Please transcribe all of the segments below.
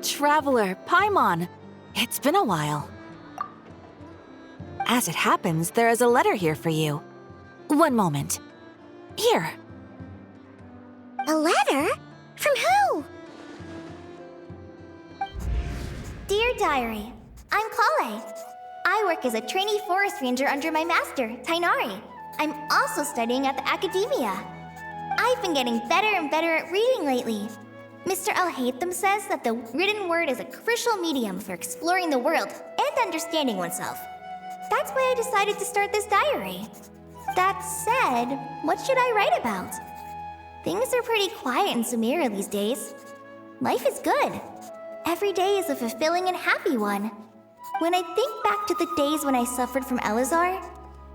Traveler, Paimon. It's been a while. As it happens, there is a letter here for you. One moment. Here. A letter? From who? Dear Diary, I'm Kale. I work as a trainee forest ranger under my master, Tighnari. I'm also studying at the academia. I've been getting better and better at reading lately. Mr. Al-Haytham says that the written word is a crucial medium for exploring the world and understanding oneself. That's why I decided to start this diary. That said, what should I write about? Things are pretty quiet in Sumeria these days. Life is good. Every day is a fulfilling and happy one. When I think back to the days when I suffered from Elazar,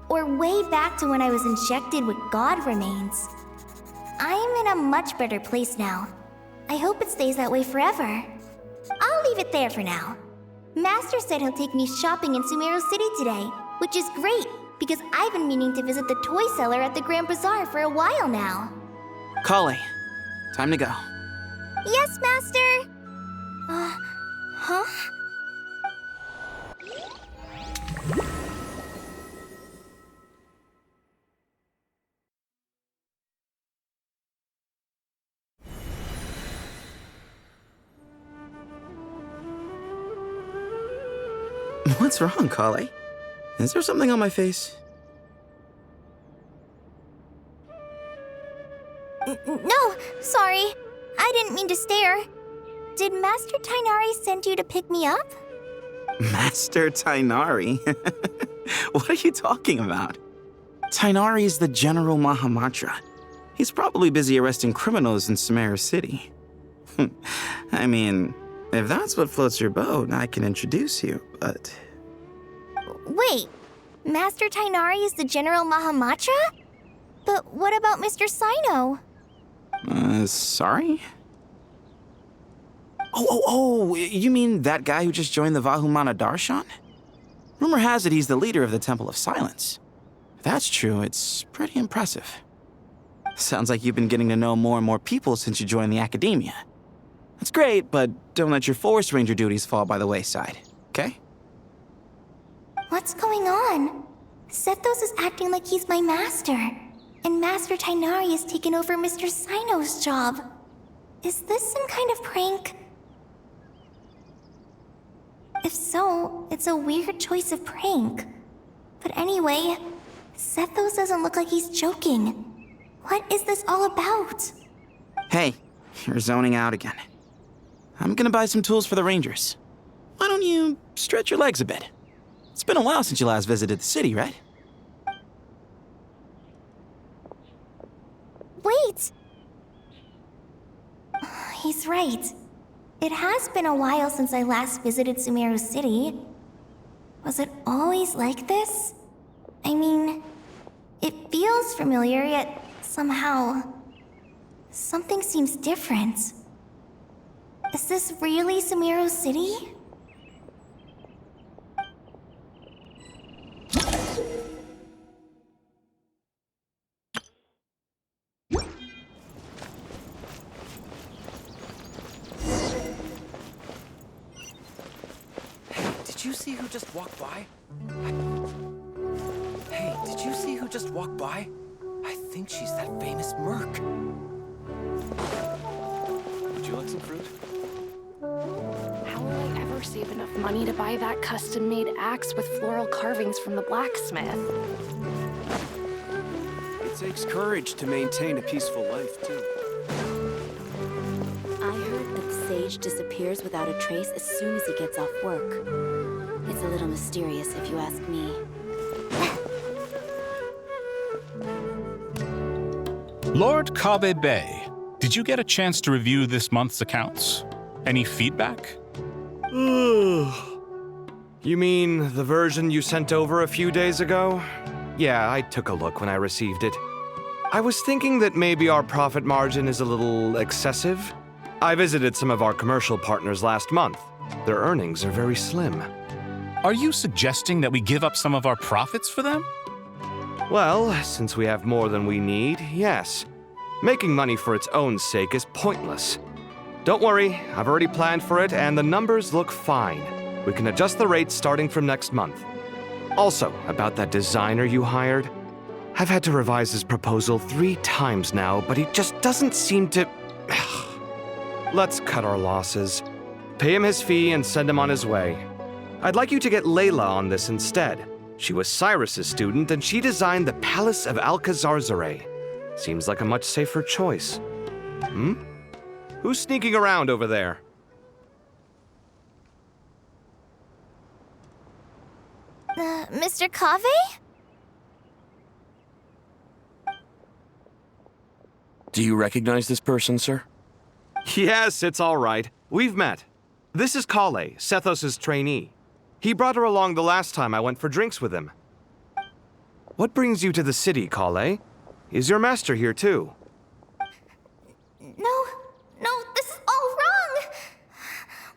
or way back to when I was injected with God remains, I'm in a much better place now. I hope it stays that way forever. I'll leave it there for now. Master said he'll take me shopping in Sumeru City today, which is great because I've been meaning to visit the toy seller at the Grand Bazaar for a while now. Kale, time to go. Yes, Master! Huh? What's wrong, Kale? Is there something on my face? No, sorry. I didn't mean to stare. Did Master Tighnari send you to pick me up? Master Tighnari? What are you talking about? Tighnari is the General Mahamatra. He's probably busy arresting criminals in Sumeru City. I mean, if that's what floats your boat, I can introduce you, but... Wait, Master Tighnari is the General Mahamatra? But what about Mr. Sino? Sorry? Oh, you mean that guy who just joined the Vahumana Darshan? Rumor has it he's the leader of the Temple of Silence. If that's true, it's pretty impressive. Sounds like you've been getting to know more and more people since you joined the academia. That's great, but don't let your forest ranger duties fall by the wayside, okay? What's going on? Sethos is acting like he's my master, and Master Tighnari has taken over Mr. Sino's job. Is this some kind of prank? If so, it's a weird choice of prank. But anyway, Sethos doesn't look like he's joking. What is this all about? Hey, you're zoning out again. I'm gonna buy some tools for the rangers. Why don't you stretch your legs a bit? It's been a while since you last visited the city, right? Wait! He's right. It has been a while since I last visited Sumeru City. Was it always like this? I mean, it feels familiar, yet somehow... something seems different. Is this really Sumeru City? Did you see who just walked by? Hey, did you see who just walked by? I think she's that famous merc. Would you like some fruit? How will I ever save enough money to buy that custom-made axe with floral carvings from the blacksmith? It takes courage to maintain a peaceful life, too. I heard that Sage disappears without a trace as soon as he gets off work. It's a little mysterious, if you ask me. Lord Kabe Bay, did you get a chance to review this month's accounts? Any feedback? You mean the version you sent over a few days ago? Yeah, I took a look when I received it. I was thinking that maybe our profit margin is a little excessive. I visited some of our commercial partners last month. Their earnings are very slim. Are you suggesting that we give up some of our profits for them? Well, since we have more than we need, yes. Making money for its own sake is pointless. Don't worry, I've already planned for it, and the numbers look fine. We can adjust the rates starting from next month. Also, about that designer you hired, I've had to revise his proposal 3 times now, but he just doesn't seem to... Let's cut our losses. Pay him his fee and send him on his way. I'd like you to get Layla on this instead. She was Cyrus's student, and she designed the Palace of Alcazarzare. Seems like a much safer choice. Who's sneaking around over there? Mr. Kave? Do you recognize this person, sir? Yes, it's all right. We've met. This is Kale, Sethos' trainee. He brought her along the last time I went for drinks with him. What brings you to the city, Kale? Is your master here too? No, this is all wrong!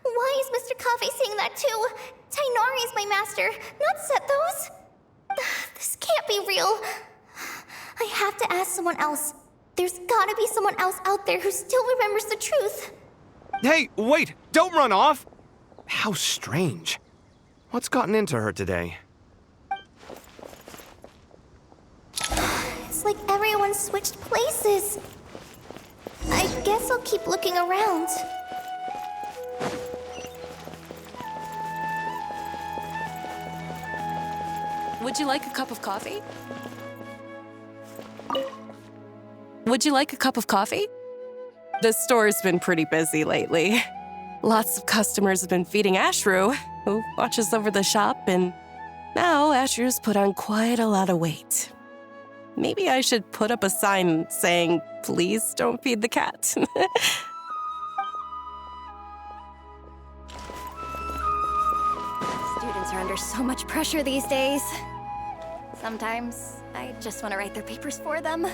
Why is Mr. Kave saying that too? Tainari is my master, not Sethos. This can't be real. I have to ask someone else. There's gotta be someone else out there who still remembers the truth. Hey, wait! Don't run off! How strange. What's gotten into her today? It's like everyone switched places. I guess I'll keep looking around. Would you like a cup of coffee? Would you like a cup of coffee? The store's been pretty busy lately. Lots of customers have been feeding Ashru, who watches over the shop, and now Ashru's put on quite a lot of weight. Maybe I should put up a sign saying, "Please don't feed the cat." Students are under so much pressure these days. Sometimes I just want to write their papers for them.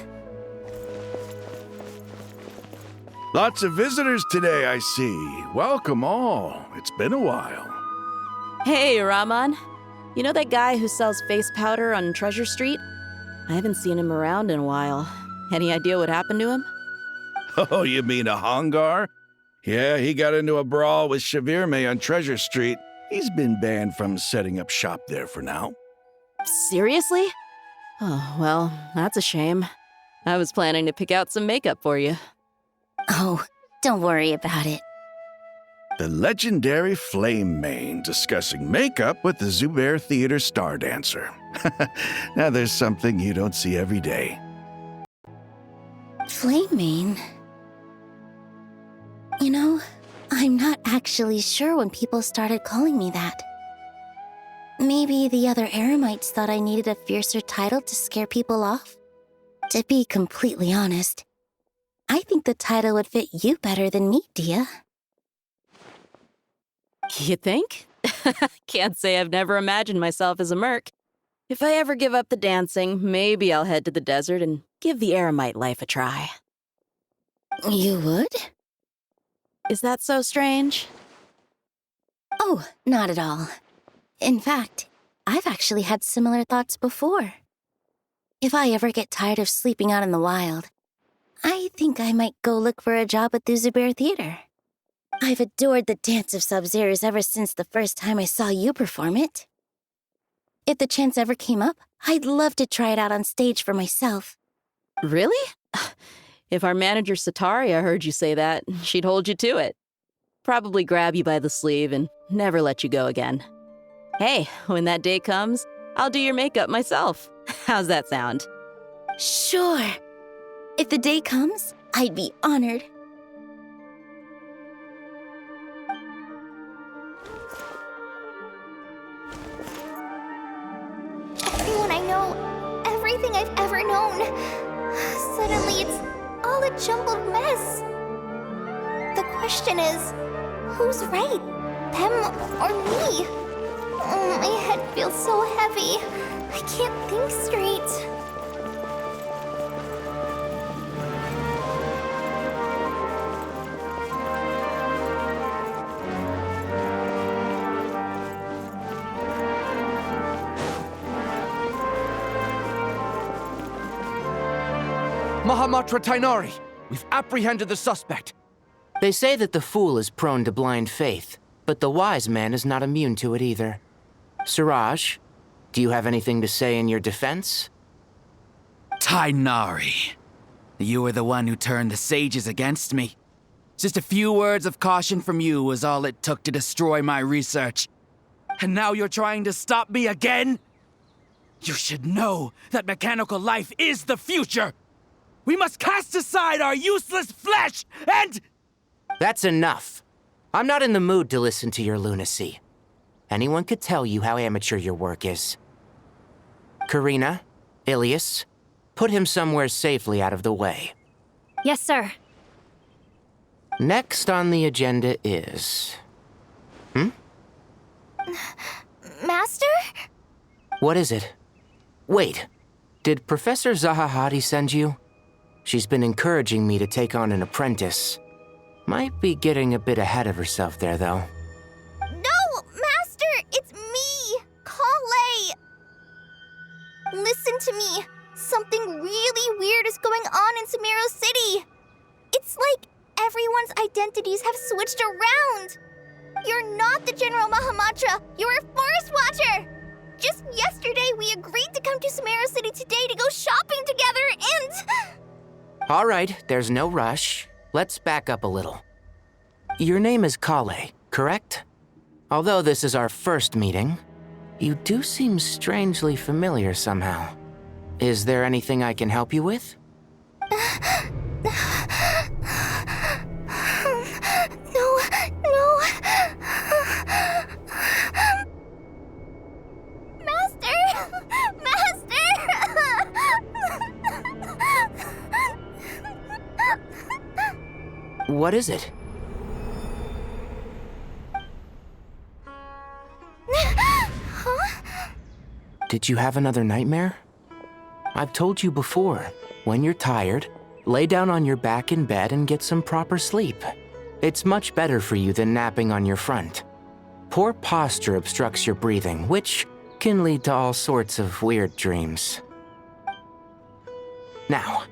Lots of visitors today, I see. Welcome all. It's been a while. Hey, Rahman. You know that guy who sells face powder on Treasure Street? I haven't seen him around in a while. Any idea what happened to him? Oh, you mean a Hongar? Yeah, he got into a brawl with Shavirme on Treasure Street. He's been banned from setting up shop there for now. Seriously? Oh, well, that's a shame. I was planning to pick out some makeup for you. Oh, don't worry about it. The legendary Flame Mane discussing makeup with the Zubair Theater star dancer. Now there's something you don't see every day. Flame Mane? You know, I'm not actually sure when people started calling me that. Maybe the other Eremites thought I needed a fiercer title to scare people off? To be completely honest, I think the title would fit you better than me, Dia. You think? Can't say I've never imagined myself as a merc. If I ever give up the dancing, maybe I'll head to the desert and give the Eremite life a try. You would? Is that so strange? Oh, not at all. In fact, I've actually had similar thoughts before. If I ever get tired of sleeping out in the wild, I think I might go look for a job at the Zubair Theater. I've adored the dance of Sub-Zeros ever since the first time I saw you perform it. If the chance ever came up, I'd love to try it out on stage for myself. Really? If our manager Sataria heard you say that, she'd hold you to it. Probably grab you by the sleeve and never let you go again. Hey, when that day comes, I'll do your makeup myself. How's that sound? Sure. If the day comes, I'd be honored. Everyone I know, everything I've ever known. Suddenly it's all a jumbled mess. The question is, who's right? Them or me? My head feels so heavy. I can't think straight. Mahamatra Tainari, we've apprehended the suspect. They say that the fool is prone to blind faith, but the wise man is not immune to it either. Suraj, do you have anything to say in your defense? Tainari, you were the one who turned the sages against me. Just a few words of caution from you was all it took to destroy my research. And now you're trying to stop me again? You should know that mechanical life is the future! We must cast aside our useless flesh and... That's enough. I'm not in the mood to listen to your lunacy. Anyone could tell you how amateur your work is. Karina, Ilias, put him somewhere safely out of the way. Yes, sir. Next on the agenda is... Master? What is it? Wait, did Professor Zahahati send you? She's been encouraging me to take on an apprentice. Might be getting a bit ahead of herself there, though. No, Master! It's me! Kale! Listen to me. Something really weird is going on in Sumeru City. It's like everyone's identities have switched around. You're not the General Mahamatra. You're a Forest Watcher. Just yesterday, we agreed to come to Sumeru City today to go shopping together and... All right, there's no rush. Let's back up a little. Your name is Kale, correct? Although this is our first meeting, you do seem strangely familiar somehow. Is there anything I can help you with? No. Master! What is it? Huh? Did you have another nightmare? I've told you before, when you're tired, lay down on your back in bed and get some proper sleep. It's much better for you than napping on your front. Poor posture obstructs your breathing, which can lead to all sorts of weird dreams. Now,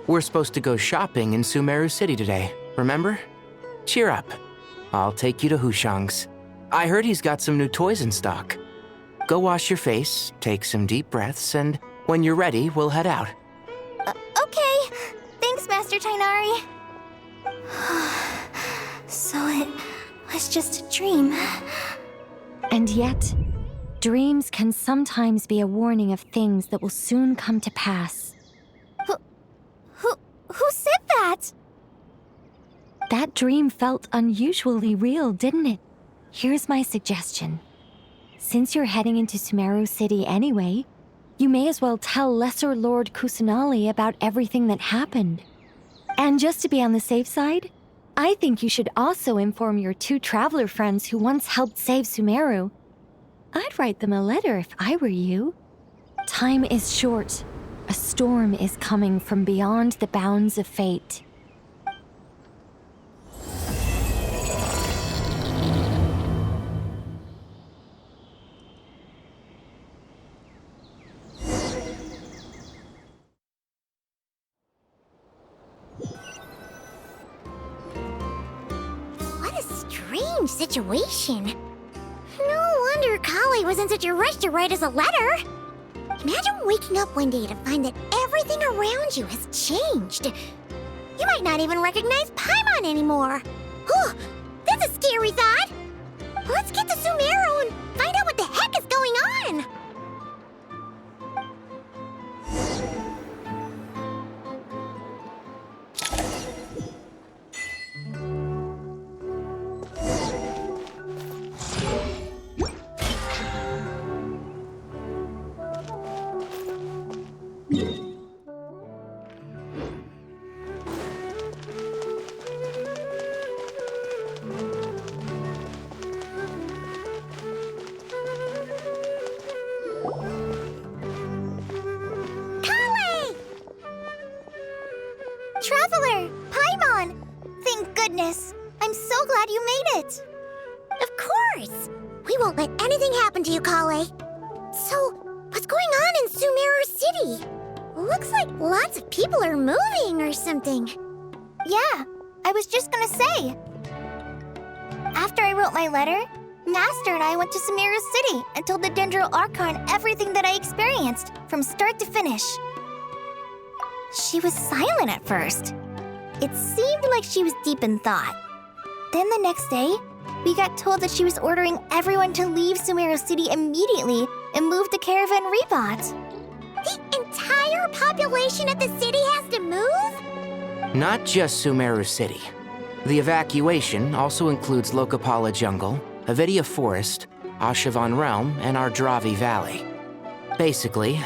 we're supposed to go shopping in Sumeru City today, remember? Cheer up. I'll take you to Hushang's. I heard he's got some new toys in stock. Go wash your face, take some deep breaths, and when you're ready, we'll head out. Okay. Thanks, Master Tainari. So it was just a dream. And yet, dreams can sometimes be a warning of things that will soon come to pass. Who said that? That dream felt unusually real, didn't it? Here's my suggestion. Since you're heading into Sumeru City anyway, you may as well tell Lesser Lord Kusanali about everything that happened. And just to be on the safe side, I think you should also inform your 2 traveler friends who once helped save Sumeru. I'd write them a letter if I were you. Time is short. A storm is coming from beyond the bounds of fate. What a strange situation. No wonder Kale was in such a rush to write us a letter. Imagine waking up one day to find that everything around you has changed. You might not even recognize Paimon anymore. Whew, that's a scary thought. Let's get to Sumeru and find out what the heck is going on. Traveler! Paimon! Thank goodness! I'm so glad you made it! Of course! We won't let anything happen to you, Kale. So, what's going on in Sumeru City? Looks like lots of people are moving or something. Yeah, I was just gonna say, After I wrote my letter, Master and I went to Sumeru City and told the Dendro Archon everything that I experienced, from start to finish. She was silent at first. It seemed like she was deep in thought. Then the next day, we got told that she was ordering everyone to leave Sumeru City immediately and move to Caravan Rebot. The entire population of the city has to move? Not just Sumeru City. The evacuation also includes Lokapala Jungle, Avidia Forest, Ashavan Realm, and Ardravi Valley. Basically,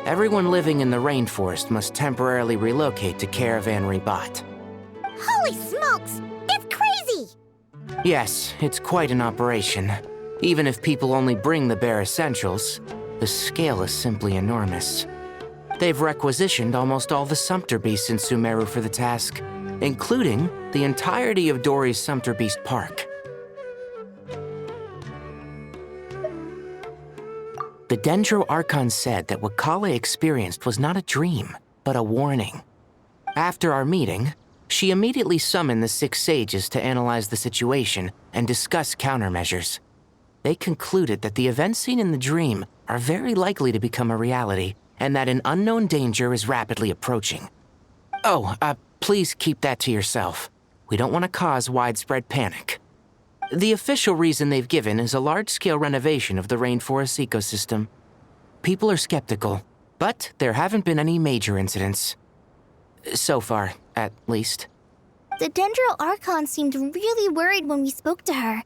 everyone living in the rainforest must temporarily relocate to Caravan Rebot. Holy smokes! That's crazy! Yes, it's quite an operation. Even if people only bring the bare essentials, the scale is simply enormous. They've requisitioned almost all the Sumpter Beasts in Sumeru for the task, including the entirety of Dori's Sumpter Beast Park. The Dendro Archon said that what Kale experienced was not a dream, but a warning. After our meeting, she immediately summoned the 6 sages to analyze the situation and discuss countermeasures. They concluded that the events seen in the dream are very likely to become a reality, and that an unknown danger is rapidly approaching. Oh, please keep that to yourself. We don't want to cause widespread panic. The official reason they've given is a large-scale renovation of the rainforest ecosystem. People are skeptical, but there haven't been any major incidents. So far, at least. The Dendro Archon seemed really worried when we spoke to her.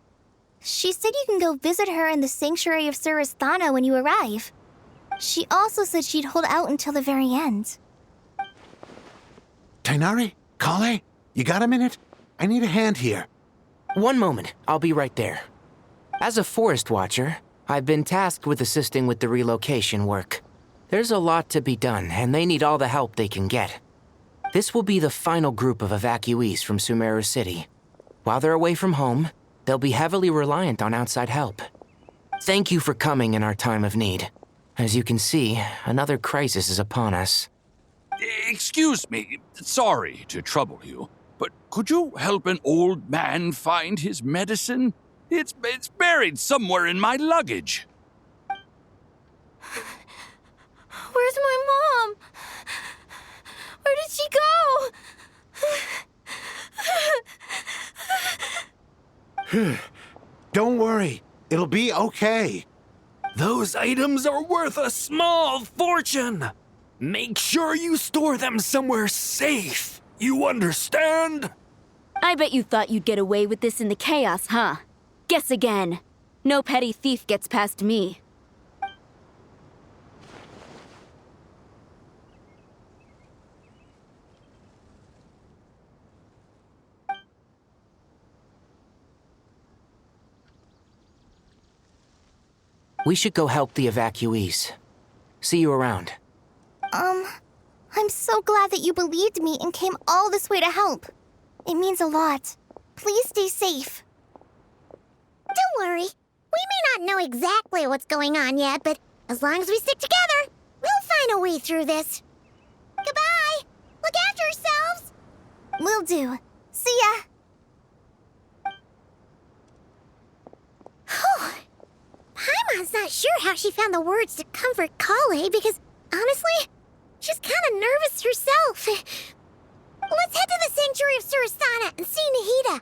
She said you can go visit her in the Sanctuary of Surasthana when you arrive. She also said she'd hold out until the very end. Tighnari? Kale? You got a minute? I need a hand here. One moment, I'll be right there. As a forest watcher, I've been tasked with assisting with the relocation work. There's a lot to be done, and they need all the help they can get. This will be the final group of evacuees from Sumeru City. While they're away from home, they'll be heavily reliant on outside help. Thank you for coming in our time of need. As you can see, another crisis is upon us. Excuse me, sorry to trouble you, but could you help an old man find his medicine? It's buried somewhere in my luggage. Where's my mom? Where did she go? Don't worry, it'll be okay. Those items are worth a small fortune. Make sure you store them somewhere safe. You understand? I bet you thought you'd get away with this in the chaos, huh? Guess again. No petty thief gets past me. We should go help the evacuees. See you around. I'm so glad that you believed me and came all this way to help. It means a lot. Please stay safe. Don't worry. We may not know exactly what's going on yet, but as long as we stick together, we'll find a way through this. Goodbye! Look after yourselves! Will do. See ya! Paimon's not sure how she found the words to comfort Kale because, honestly, she's kind of nervous herself. Let's head to the Sanctuary of Surasthana and see Nahida.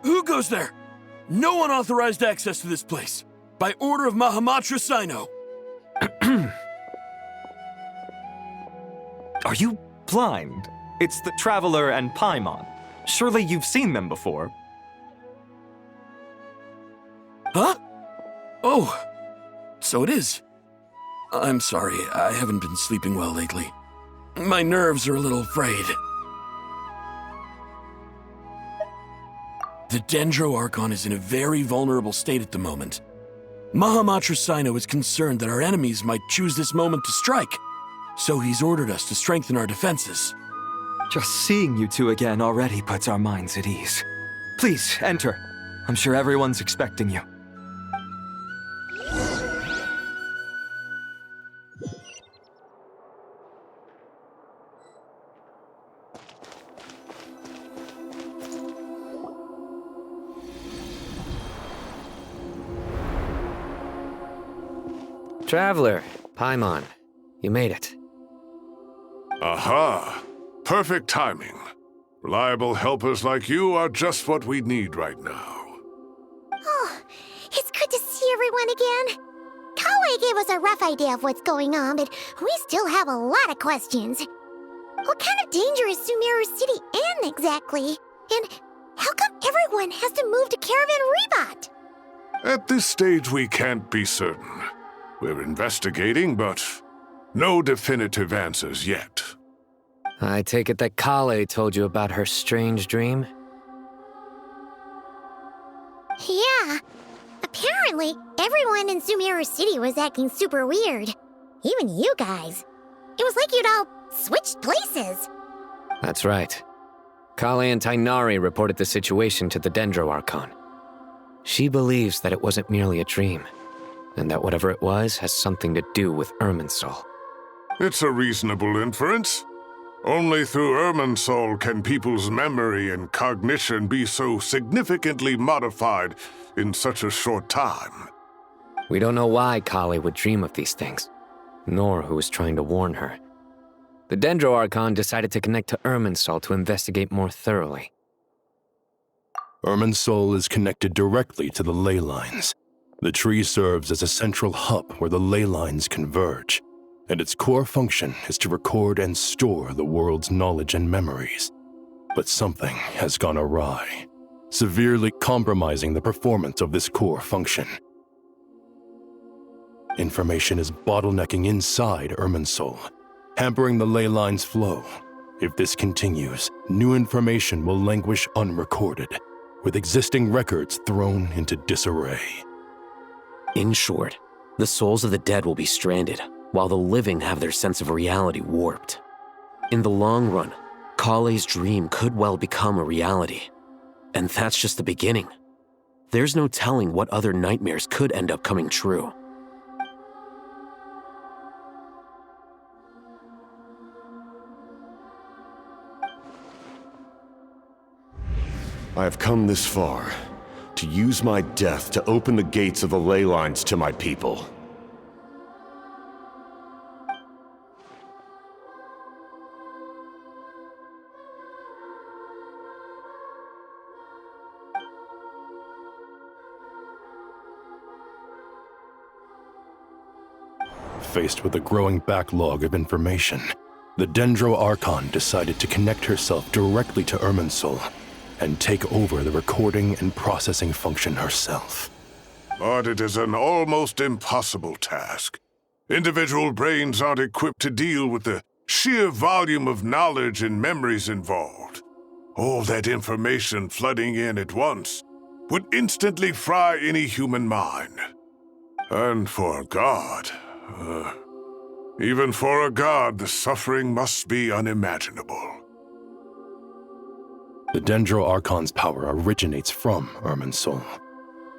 Who goes there? No unauthorized access to this place. By order of Mahamatra Sino. Are you blind? It's the Traveler and Paimon. Surely you've seen them before. Huh? Oh, so it is. I'm sorry, I haven't been sleeping well lately. My nerves are a little frayed. The Dendro Archon is in a very vulnerable state at the moment. Mahamatra Sino is concerned that our enemies might choose this moment to strike, so he's ordered us to strengthen our defenses. Just seeing you two again already puts our minds at ease. Please, enter. I'm sure everyone's expecting you. Traveler, Paimon, you made it. Aha! Perfect timing. Reliable helpers like you are just what we need right now. Oh, it's good to see everyone again. Kale gave us a rough idea of what's going on, but we still have a lot of questions. What kind of danger is Sumeru City in exactly? And how come everyone has to move to Caravan Rebot? At this stage, we can't be certain. We're investigating, but no definitive answers yet. I take it that Kale told you about her strange dream? Yeah. Apparently, everyone in Sumeru City was acting super weird. Even you guys. It was like you'd all switched places. That's right. Kale and Tainari reported the situation to the Dendro Archon. She believes that it wasn't merely a dream, and that whatever it was has something to do with Irminsul. It's a reasonable inference. Only through Irminsul can people's memory and cognition be so significantly modified in such a short time. We don't know why Kale would dream of these things, nor who was trying to warn her. The Dendro Archon decided to connect to Irminsul to investigate more thoroughly. Irminsul is connected directly to the ley lines. The tree serves as a central hub where the ley lines converge, and its core function is to record and store the world's knowledge and memories. But something has gone awry, severely compromising the performance of this core function. Information is bottlenecking inside Irminsul, hampering the ley line's flow. If this continues, new information will languish unrecorded, with existing records thrown into disarray. In short, the souls of the dead will be stranded, while the living have their sense of reality warped. In the long run, Kale's dream could well become a reality. And that's just the beginning. There's no telling what other nightmares could end up coming true. I have come this far, to use my death to open the gates of the ley lines to my people. Faced with a growing backlog of information, the Dendro Archon decided to connect herself directly to Irminsul and take over the recording and processing function herself. But it is an almost impossible task. Individual brains aren't equipped to deal with the sheer volume of knowledge and memories involved. All that information flooding in at once would instantly fry any human mind. And for a god, even for a god, the suffering must be unimaginable. The Dendro Archon's power originates from Irminsul.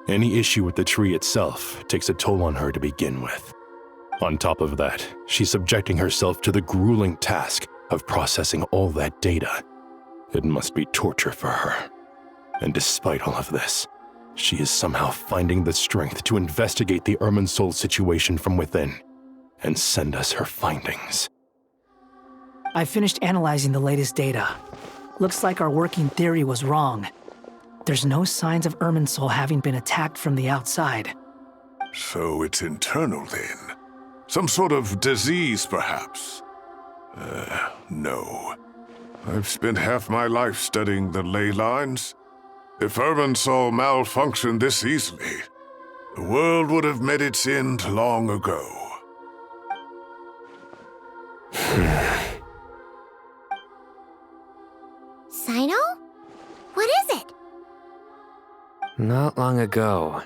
Any issue with the tree itself takes a toll on her to begin with. On top of that, she's subjecting herself to the grueling task of processing all that data. It must be torture for her. And despite all of this, she is somehow finding the strength to investigate the Irminsul situation from within and send us her findings. I finished analyzing the latest data. Looks like our working theory was wrong. There's no signs of Irminsul having been attacked from the outside. So it's internal then? Some sort of disease, perhaps? No. I've spent half my life studying the ley lines. If Irminsul malfunctioned this easily, the world would have met its end long ago. Sino? What is it? Not long ago,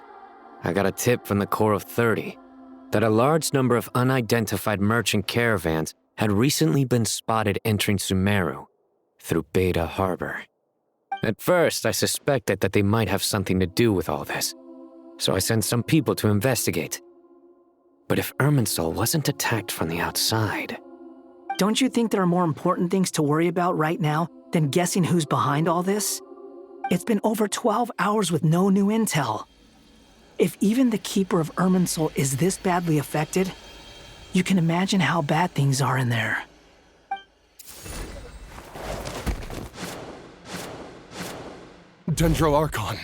I got a tip from the Core of 30 that a large number of unidentified merchant caravans had recently been spotted entering Sumeru through Beta Harbor. At first, I suspected that they might have something to do with all this, so I sent some people to investigate. But if Irminsul wasn't attacked from the outside... Don't you think there are more important things to worry about right now than guessing who's behind all this? It's been over 12 hours with no new intel. If even the Keeper of Irminsul is this badly affected, you can imagine how bad things are in there. Dendro Archon.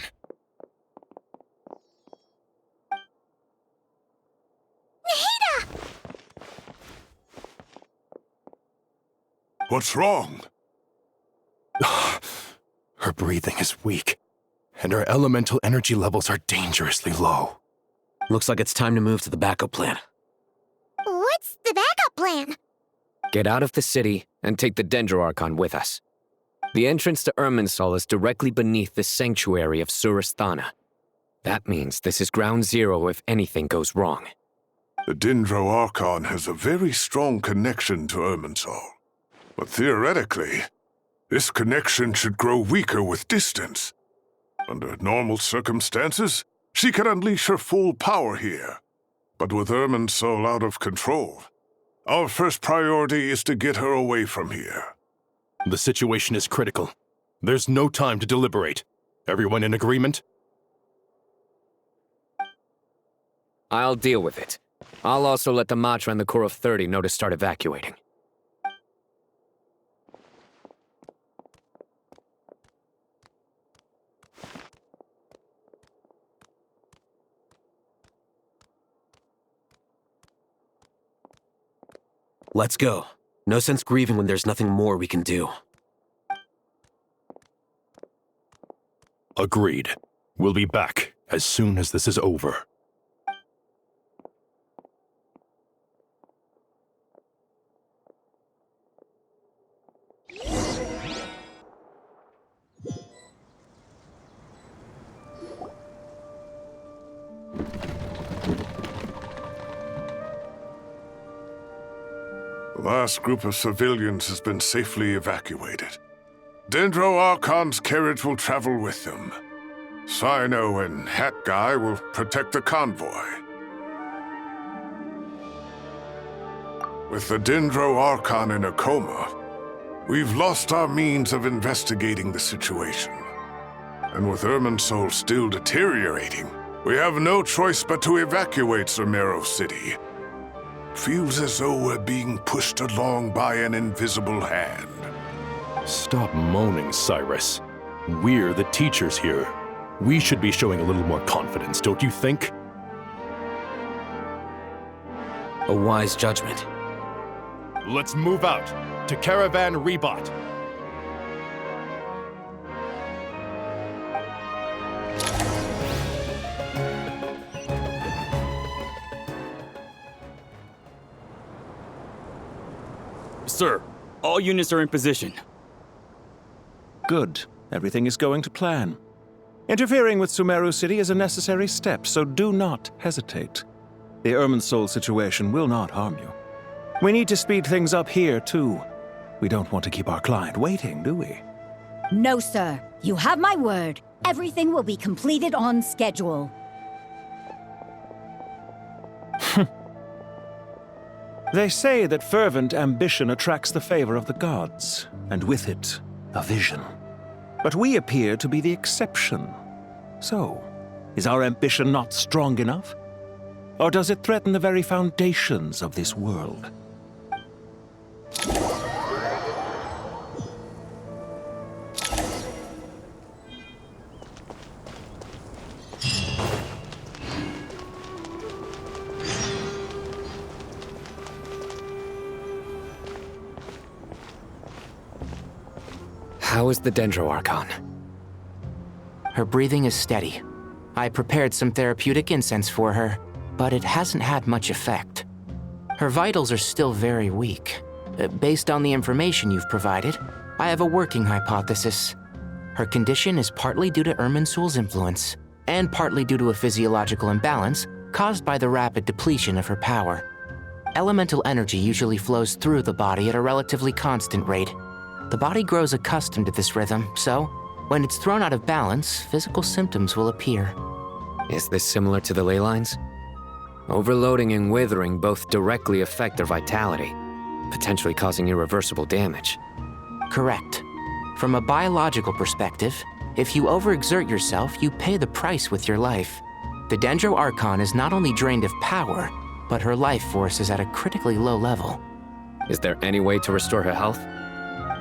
What's wrong? Her breathing is weak, and her elemental energy levels are dangerously low. Looks like it's time to move to the backup plan. What's the backup plan? Get out of the city and take the Dendro Archon with us. The entrance to Irminsul is directly beneath the sanctuary of Surasthana. That means this is ground zero if anything goes wrong. The Dendro Archon has a very strong connection to Irminsul. But theoretically, this connection should grow weaker with distance. Under normal circumstances, she can unleash her full power here. But with Irminsul out of control, our first priority is to get her away from here. The situation is critical. There's no time to deliberate. Everyone in agreement? I'll deal with it. I'll also let the Matra and the Core of 30 know to start evacuating. Let's go. No sense grieving when there's nothing more we can do. Agreed. We'll be back as soon as this is over. The last group of civilians has been safely evacuated. Dendro Archon's carriage will travel with them. Sino and Hat Guy will protect the convoy. With the Dendro Archon in a coma, we've lost our means of investigating the situation. And with Irminsul still deteriorating, we have no choice but to evacuate Sumeru City. Feels as though we're being pushed along by an invisible hand. Stop moaning, Cyrus. We're the teachers here. We should be showing a little more confidence, don't you think? A wise judgment. Let's move out to Caravan Rebot. Sir, all units are in position. Good. Everything is going to plan. Interfering with Sumeru City is a necessary step, so do not hesitate. The Irminsul situation will not harm you. We need to speed things up here, too. We don't want to keep our client waiting, do we? No, sir. You have my word. Everything will be completed on schedule. They say that fervent ambition attracts the favor of the gods, and with it, a vision. But we appear to be the exception. So, is our ambition not strong enough? Or does it threaten the very foundations of this world? How is the Dendro Archon? Her breathing is steady. I prepared some therapeutic incense for her, but it hasn't had much effect. Her vitals are still very weak. Based on the information you've provided, I have a working hypothesis. Her condition is partly due to Irminsul's influence, and partly due to a physiological imbalance caused by the rapid depletion of her power. Elemental energy usually flows through the body at a relatively constant rate. The body grows accustomed to this rhythm, so when it's thrown out of balance, physical symptoms will appear. Is this similar to the ley lines? Overloading and withering both directly affect their vitality, potentially causing irreversible damage. Correct. From a biological perspective, if you overexert yourself, you pay the price with your life. The Dendro Archon is not only drained of power, but her life force is at a critically low level. Is there any way to restore her health?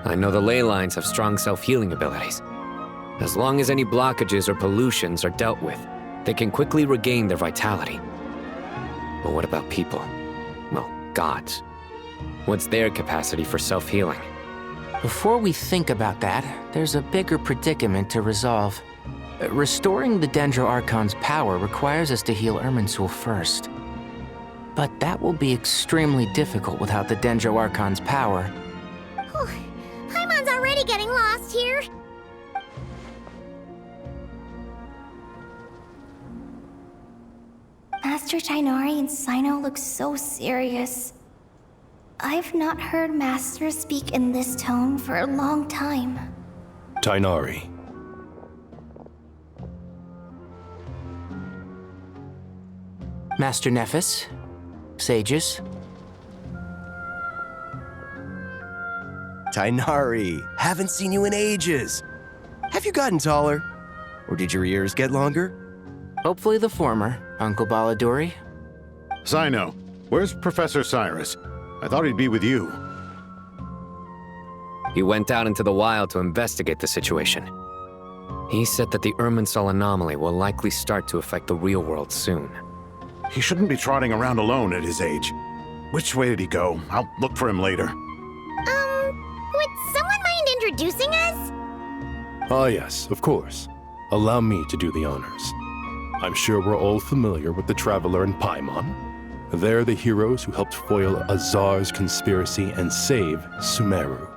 I know the ley lines have strong self-healing abilities. As long as any blockages or pollutions are dealt with, they can quickly regain their vitality. But what about people? Well, gods. What's their capacity for self-healing? Before we think about that, there's a bigger predicament to resolve. Restoring the Dendro Archon's power requires us to heal Irminsul first. But that will be extremely difficult without the Dendro Archon's power. Paimon's already getting lost here. Master Tighnari and Sino look so serious. I've not heard Master speak in this tone for a long time. Tighnari. Master Nephis, sages. Tighnari, haven't seen you in ages. Have you gotten taller? Or did your ears get longer? Hopefully the former, Uncle Baladuri. Sino, where's Professor Cyrus? I thought he'd be with you. He went out into the wild to investigate the situation. He said that the Irminsul anomaly will likely start to affect the real world soon. He shouldn't be trotting around alone at his age. Which way did he go? I'll look for him later. Would someone mind introducing us? Ah yes, of course. Allow me to do the honors. I'm sure we're all familiar with the Traveler and Paimon. They're the heroes who helped foil Azar's conspiracy and save Sumeru.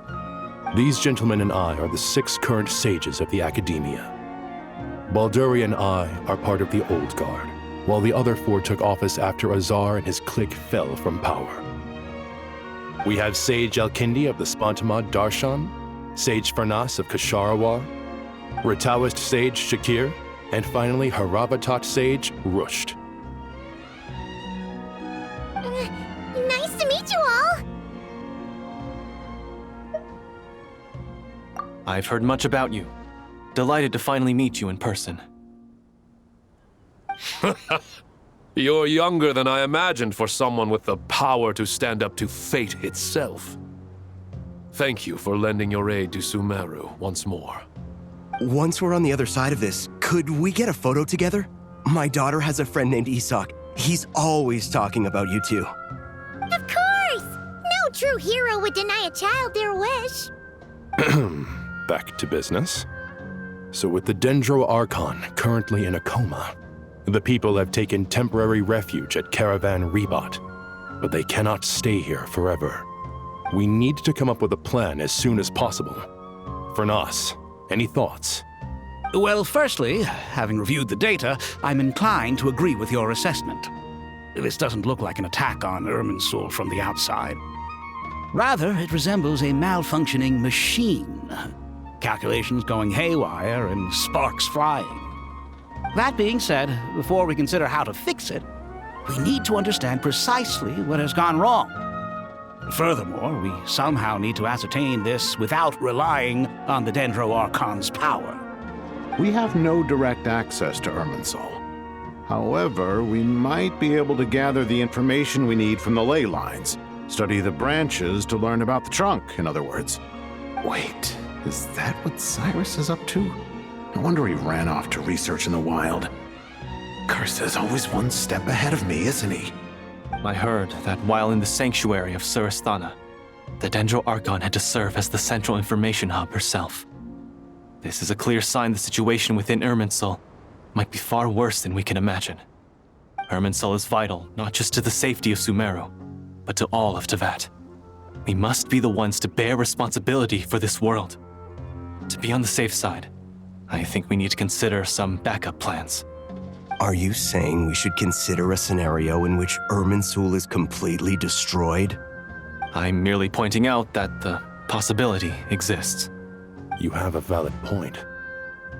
These gentlemen and I are the 6 current sages of the Academia. Balduri and I are part of the Old Guard, while the other 4 took office after Azar and his clique fell from power. We have Sage Alkindi of the Spontamad Darshan, Sage Farnas of Kasharawar, Rataoist Sage Shakir, and finally Haravatat Sage Rusht. Nice to meet you all. I've heard much about you. Delighted to finally meet you in person. You're younger than I imagined for someone with the power to stand up to fate itself. Thank you for lending your aid to Sumeru once more. Once we're on the other side of this, could we get a photo together? My daughter has a friend named Isak. He's always talking about you two. Of course! No true hero would deny a child their wish. Back to business. So with the Dendro Archon currently in a coma, the people have taken temporary refuge at Caravan Rebat, but they cannot stay here forever. We need to come up with a plan as soon as possible. Farnas, any thoughts? Well, firstly, having reviewed the data, I'm inclined to agree with your assessment. This doesn't look like an attack on Irminsul from the outside. Rather, it resembles a malfunctioning machine. Calculations going haywire and sparks flying. That being said, before we consider how to fix it, we need to understand precisely what has gone wrong. Furthermore, we somehow need to ascertain this without relying on the Dendro Archon's power. We have no direct access to Irminsul. However, we might be able to gather the information we need from the ley lines. Study the branches to learn about the trunk, in other words. Wait, is that what Cyrus is up to? No wonder he ran off to research in the wild. Curse always one step ahead of me, isn't he? I heard that while in the sanctuary of Surasthana, the Dendro Archon had to serve as the central information hub herself. This is a clear sign the situation within Irminsul might be far worse than we can imagine. Irminsul is vital not just to the safety of Sumeru, but to all of Teyvat. We must be the ones to bear responsibility for this world. To be on the safe side, I think we need to consider some backup plans. Are you saying we should consider a scenario in which Irminsul is completely destroyed? I'm merely pointing out that the possibility exists. You have a valid point.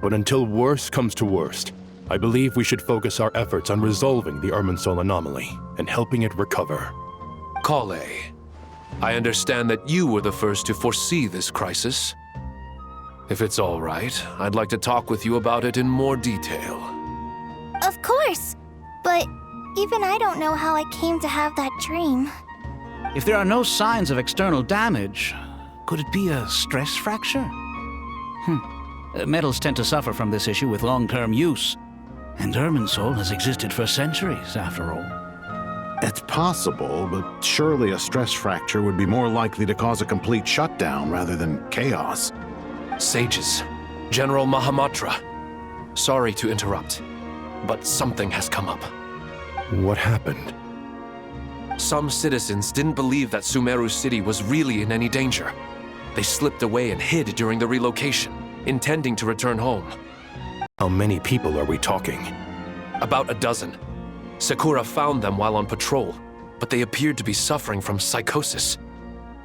But until worst comes to worst, I believe we should focus our efforts on resolving the Irminsul anomaly and helping it recover. Kale, I understand that you were the first to foresee this crisis. If it's all right, I'd like to talk with you about it in more detail. Of course! But even I don't know how I came to have that dream. If there are no signs of external damage, could it be a stress fracture? Metals tend to suffer from this issue with long-term use. And Irminsul has existed for centuries, after all. It's possible, but surely a stress fracture would be more likely to cause a complete shutdown rather than chaos. Sages, General Mahamatra. Sorry to interrupt, but something has come up. What happened? Some citizens didn't believe that Sumeru City was really in any danger. They slipped away and hid during the relocation, intending to return home. How many people are we talking? About a dozen. Sakura found them while on patrol, but they appeared to be suffering from psychosis.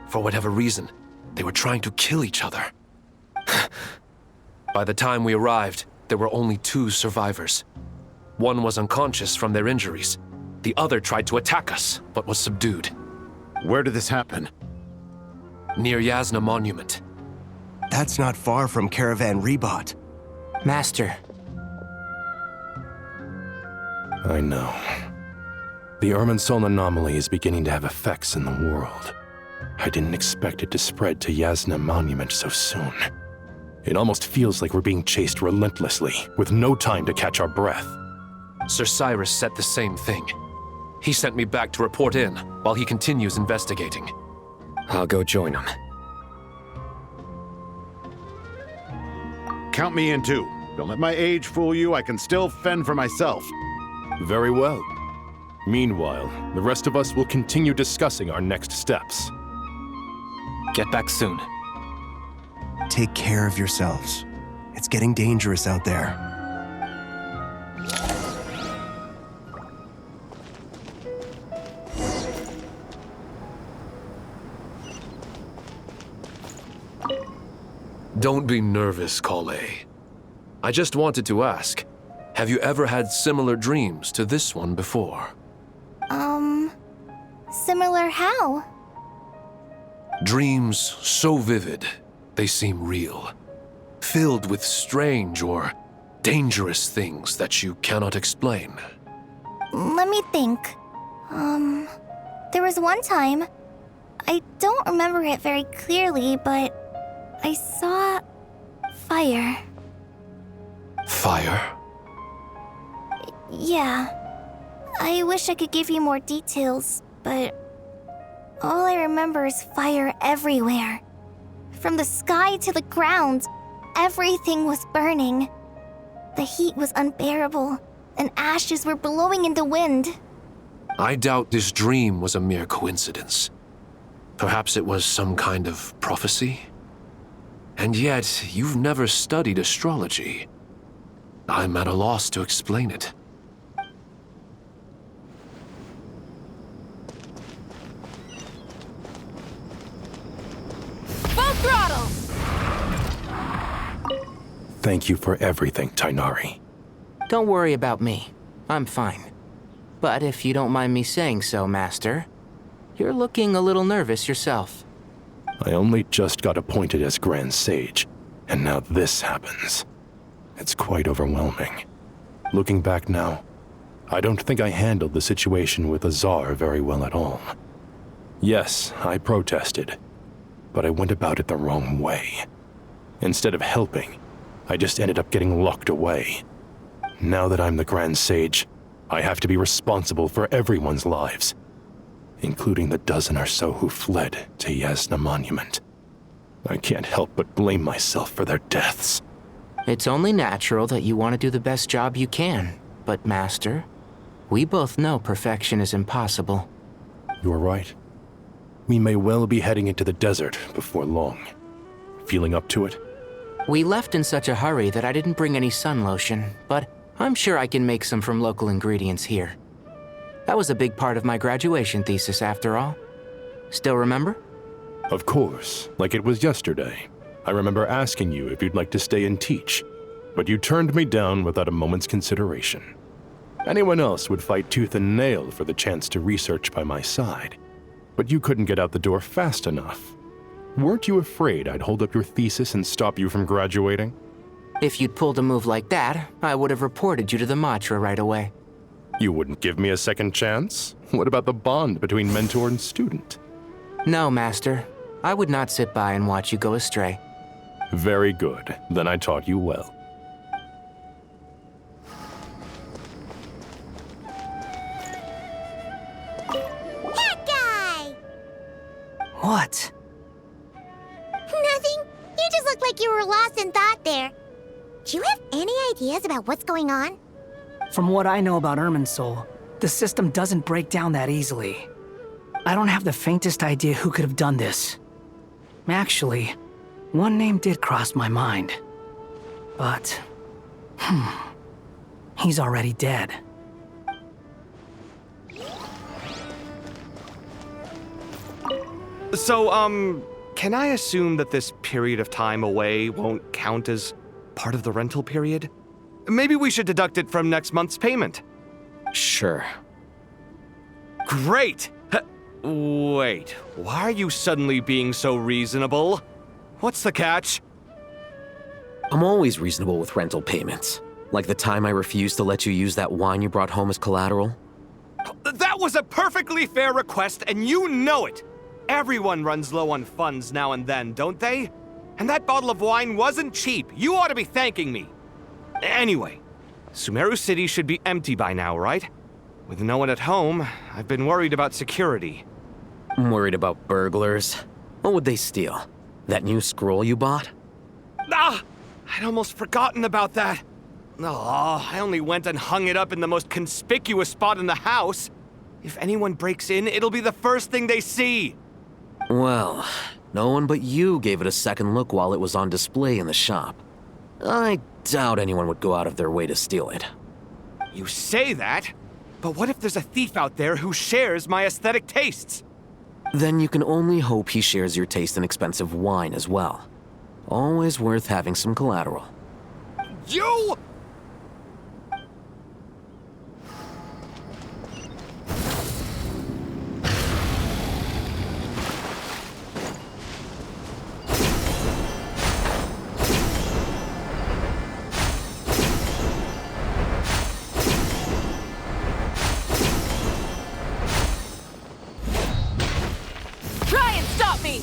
For whatever reason, they were trying to kill each other. By the time we arrived, there were only 2 survivors. One was unconscious from their injuries. The other tried to attack us, but was subdued. Where did this happen? Near Yasna Monument. That's not far from Caravan Rebot. Master. I know. The Irminsul anomaly is beginning to have effects in the world. I didn't expect it to spread to Yasna Monument so soon. It almost feels like we're being chased relentlessly, with no time to catch our breath. Sir Cyrus said the same thing. He sent me back to report in, while he continues investigating. I'll go join him. Count me in too. Don't let my age fool you, I can still fend for myself. Very well. Meanwhile, the rest of us will continue discussing our next steps. Get back soon. Take care of yourselves. It's getting dangerous out there. Don't be nervous, Kale. I just wanted to ask, have you ever had similar dreams to this one before? Similar how? Dreams so vivid, they seem real. Filled with strange or dangerous things that you cannot explain. Let me think. There was one time, I don't remember it very clearly, but I saw fire. Fire? Yeah. I wish I could give you more details, but all I remember is fire everywhere. From the sky to the ground, everything was burning. The heat was unbearable, and ashes were blowing in the wind. I doubt this dream was a mere coincidence. Perhaps it was some kind of prophecy? And yet, you've never studied astrology. I'm at a loss to explain it. Full throttle! Thank you for everything, Tainari. Don't worry about me. I'm fine. But if you don't mind me saying so, Master, you're looking a little nervous yourself. I only just got appointed as Grand Sage, and now this happens. It's quite overwhelming. Looking back now, I don't think I handled the situation with Azar very well at all. Yes, I protested, but I went about it the wrong way. Instead of helping, I just ended up getting locked away. Now that I'm the Grand Sage, I have to be responsible for everyone's lives, including the dozen or so who fled to Yasna Monument. I can't help but blame myself for their deaths. It's only natural that you want to do the best job you can, but Master, we both know perfection is impossible. You're right. We may well be heading into the desert before long. Feeling up to it? We left in such a hurry that I didn't bring any sun lotion, but I'm sure I can make some from local ingredients here. That was a big part of my graduation thesis, after all. Still remember? Of course, like it was yesterday. I remember asking you if you'd like to stay and teach, but you turned me down without a moment's consideration. Anyone else would fight tooth and nail for the chance to research by my side, but you couldn't get out the door fast enough. Weren't you afraid I'd hold up your thesis and stop you from graduating? If you'd pulled a move like that, I would have reported you to the Matra right away. You wouldn't give me a second chance? What about the bond between mentor and student? No, Master. I would not sit by and watch you go astray. Very good. Then I taught you well. That guy! What? Nothing. You just looked like you were lost in thought there. Do you have any ideas about what's going on? From what I know about Irminsul, the system doesn't break down that easily. I don't have the faintest idea who could have done this. Actually, one name did cross my mind. But, he's already dead. So, can I assume that this period of time away won't count as part of the rental period? Maybe we should deduct it from next month's payment. Sure. Great! Wait, why are you suddenly being so reasonable? What's the catch? I'm always reasonable with rental payments. Like the time I refused to let you use that wine you brought home as collateral. That was a perfectly fair request, and you know it! Everyone runs low on funds now and then, don't they? And that bottle of wine wasn't cheap. You ought to be thanking me. Anyway, Sumeru City should be empty by now, right? With no one at home, I've been worried about security. I'm worried about burglars. What would they steal? That new scroll you bought? Ah! I'd almost forgotten about that. Oh, I only went and hung it up in the most conspicuous spot in the house. If anyone breaks in, it'll be the first thing they see. Well, no one but you gave it a second look while it was on display in the shop. I doubt anyone would go out of their way to steal it. You say that, but what if there's a thief out there who shares my aesthetic tastes? Then you can only hope he shares your taste in expensive wine as well. Always worth having some collateral. You! Try and stop me!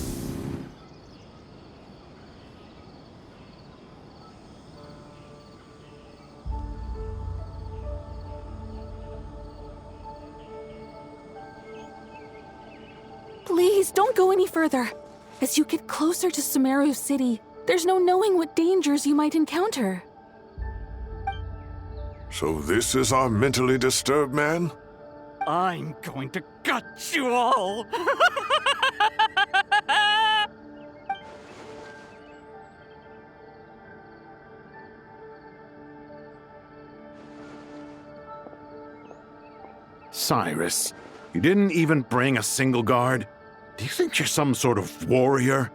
Please, don't go any further. As you get closer to Sumeru City, there's no knowing what dangers you might encounter. So this is our mentally disturbed man? I'm going to gut you all! Cyrus, you didn't even bring a single guard? Do you think you're some sort of warrior?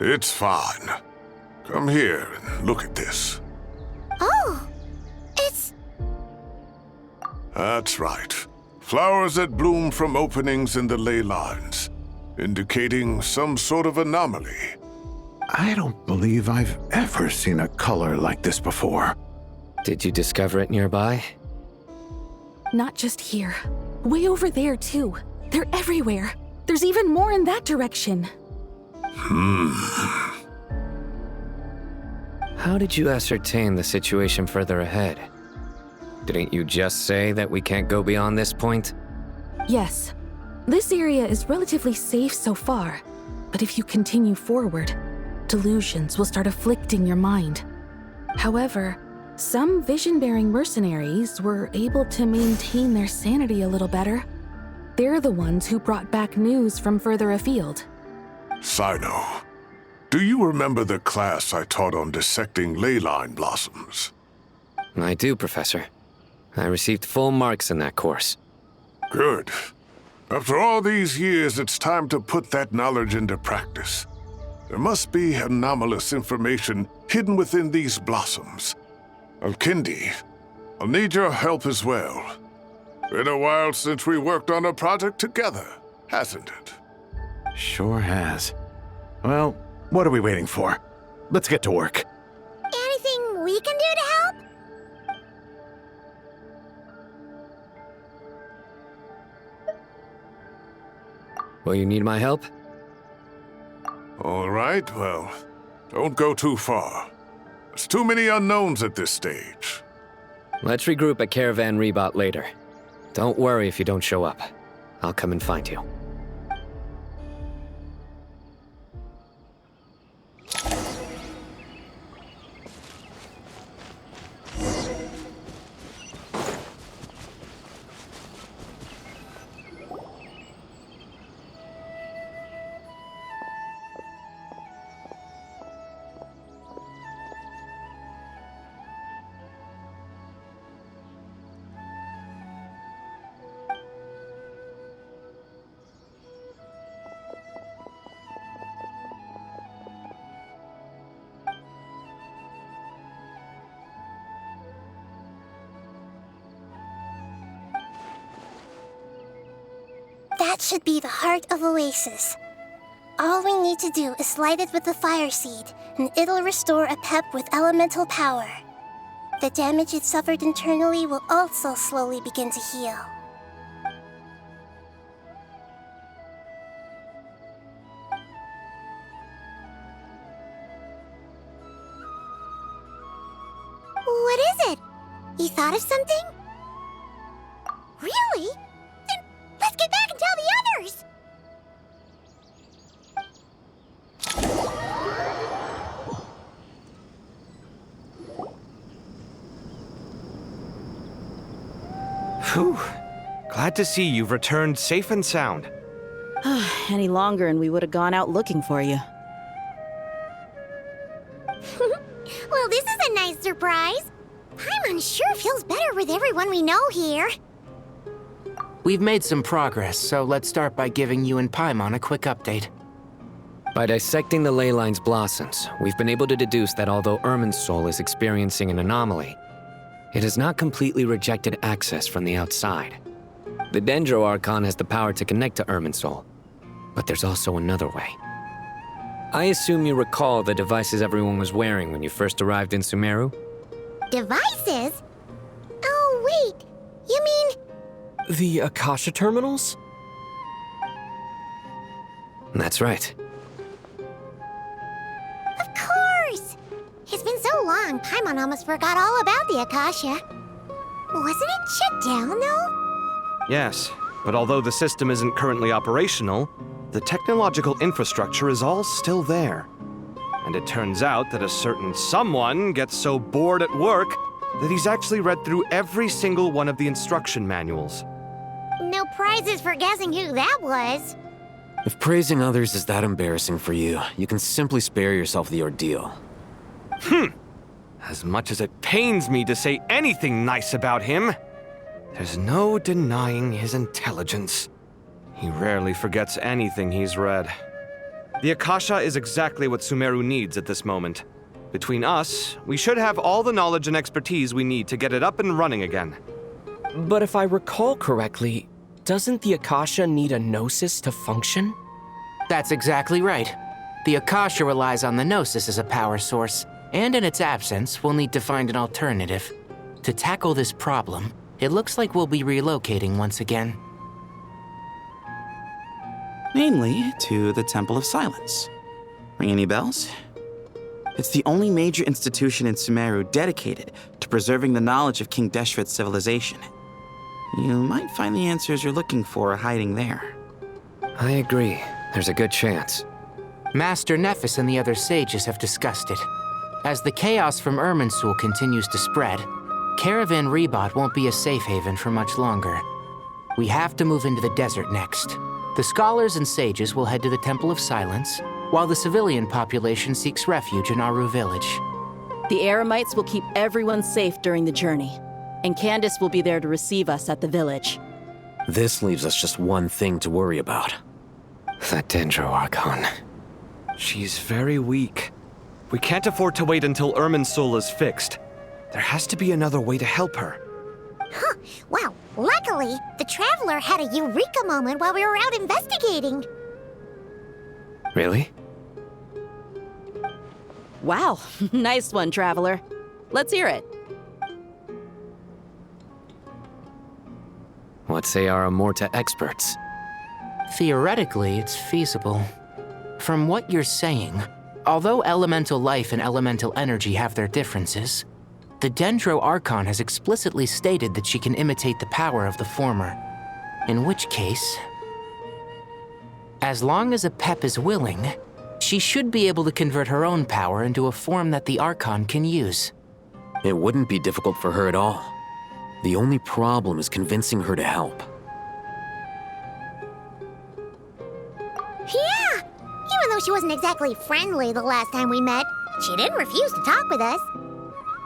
It's fine. Come here and look at this. Oh, it's... That's right. Flowers that bloom from openings in the ley lines, indicating some sort of anomaly. I don't believe I've ever seen a color like this before. Did you discover it nearby? Not just here. Way over there, too. They're everywhere. There's even more in that direction. How did you ascertain the situation further ahead? Didn't you just say that we can't go beyond this point? Yes. This area is relatively safe so far, but if you continue forward, delusions will start afflicting your mind. However, some vision-bearing mercenaries were able to maintain their sanity a little better. They're the ones who brought back news from further afield. Sino, do you remember the class I taught on dissecting ley line blossoms? I do, Professor. I received full marks in that course. Good. After all these years, it's time to put that knowledge into practice. There must be anomalous information hidden within these blossoms. Alkindi, I'll need your help as well. Been a while since we worked on a project together, hasn't it? Sure has. Well, what are we waiting for? Let's get to work. Anything we can do to help? Will you need my help? All right, well, don't go too far. There's too many unknowns at this stage. Let's regroup at Caravan Rebot later. Don't worry if you don't show up. I'll come and find you. That should be the heart of Oasis. All we need to do is light it with the fire seed, and it'll restore a pep with elemental power. The damage it suffered internally will also slowly begin to heal. What is it? You thought of something? Really? Then let's get back and tell the others! Whew. Glad to see you've returned safe and sound. Any longer and we would have gone out looking for you. Well, this is a nice surprise. Paimon sure feels better with everyone we know here. We've made some progress, so let's start by giving you and Paimon a quick update. By dissecting the ley line's blossoms, we've been able to deduce that although Irminsul is experiencing an anomaly, it has not completely rejected access from the outside. The Dendro Archon has the power to connect to Irminsul, but there's also another way. I assume you recall the devices everyone was wearing when you first arrived in Sumeru? Devices? Oh, wait. You mean... The Akasha terminals? That's right. Of course! It's been so long, Paimon almost forgot all about the Akasha. Wasn't it shut down, though? Yes, but although the system isn't currently operational, the technological infrastructure is all still there. And it turns out that a certain someone gets so bored at work that he's actually read through every single one of the instruction manuals. No prizes for guessing who that was. If praising others is that embarrassing for you, you can simply spare yourself the ordeal. As much as it pains me to say anything nice about him, there's no denying his intelligence. He rarely forgets anything he's read. The Akasha is exactly what Sumeru needs at this moment. Between us, we should have all the knowledge and expertise we need to get it up and running again. But if I recall correctly, doesn't the Akasha need a Gnosis to function? That's exactly right. The Akasha relies on the Gnosis as a power source, and in its absence, we'll need to find an alternative. To tackle this problem, it looks like we'll be relocating once again. Namely, to the Temple of Silence. Ring any bells? It's the only major institution in Sumeru dedicated to preserving the knowledge of King Deshret's civilization. You might find the answers you're looking for hiding there. I agree. There's a good chance. Master Nephis and the other sages have discussed it. As the chaos from Irminsul continues to spread, Caravan Rebot won't be a safe haven for much longer. We have to move into the desert next. The scholars and sages will head to the Temple of Silence, while the civilian population seeks refuge in Aru village. The Eremites will keep everyone safe during the journey, and Candace will be there to receive us at the village. This leaves us just one thing to worry about. That Dendro Archon. She's very weak. We can't afford to wait until Irminsul is fixed. There has to be another way to help her. Huh. Wow. Luckily, the Traveler had a eureka moment while we were out investigating. Really? Wow, nice one, Traveler. Let's hear it. What say our Amorta experts? Theoretically, it's feasible. From what you're saying, although elemental life and elemental energy have their differences, the Dendro Archon has explicitly stated that she can imitate the power of the former. In which case, as long as a Pep is willing, she should be able to convert her own power into a form that the Archon can use. It wouldn't be difficult for her at all. The only problem is convincing her to help. Yeah! Even though she wasn't exactly friendly the last time we met, she didn't refuse to talk with us.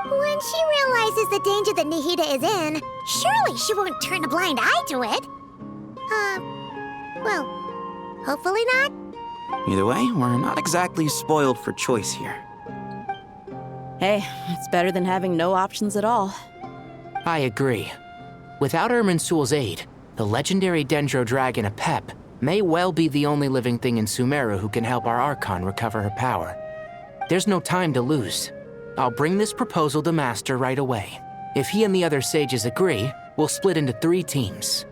When she realizes the danger that Nahida is in, surely she won't turn a blind eye to it. Well, hopefully not. Either way, we're not exactly spoiled for choice here. Hey, it's better than having no options at all. I agree. Without Irminsul's aid, the legendary Dendro Dragon Apep may well be the only living thing in Sumeru who can help our Archon recover her power. There's no time to lose. I'll bring this proposal to Master right away. If he and the other sages agree, we'll split into 3 teams.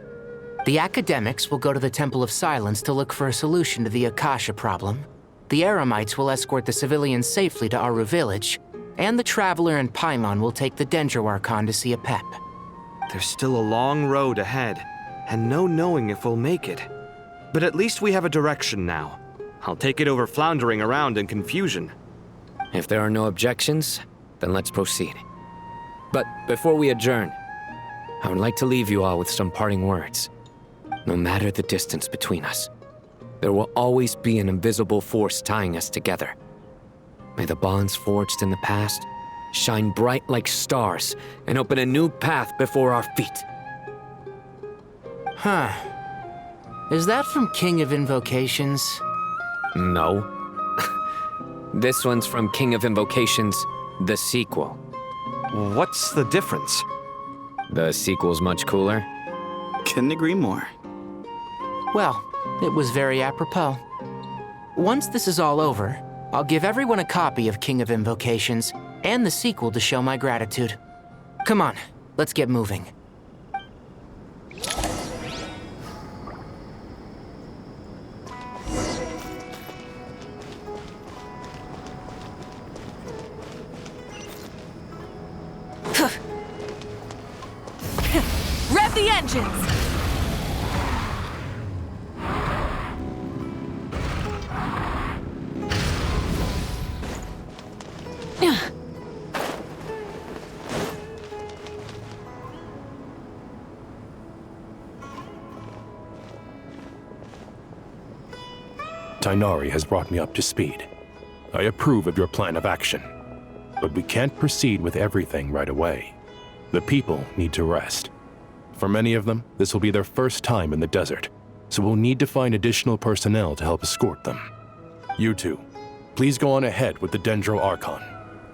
The academics will go to the Temple of Silence to look for a solution to the Akasha problem. The Eremites will escort the civilians safely to Aru village, and the Traveler and Paimon will take the Dendro Archon to see Apep. There's still a long road ahead, and no knowing if we'll make it. But at least we have a direction now. I'll take it over floundering around in confusion. If there are no objections, then let's proceed. But before we adjourn, I would like to leave you all with some parting words. No matter the distance between us, there will always be an invisible force tying us together. May the bonds forged in the past shine bright like stars and open a new path before our feet. Huh. Is that from King of Invocations? No. This one's from King of Invocations, the sequel. What's the difference? The sequel's much cooler. Couldn't agree more. Well, it was very apropos. Once this is all over, I'll give everyone a copy of King of Invocations and the sequel to show my gratitude. Come on, let's get moving. Rev the engines! Tighnari has brought me up to speed. I approve of your plan of action. But we can't proceed with everything right away. The people need to rest. For many of them, this will be their first time in the desert, so we'll need to find additional personnel to help escort them. You two, please go on ahead with the Dendro Archon.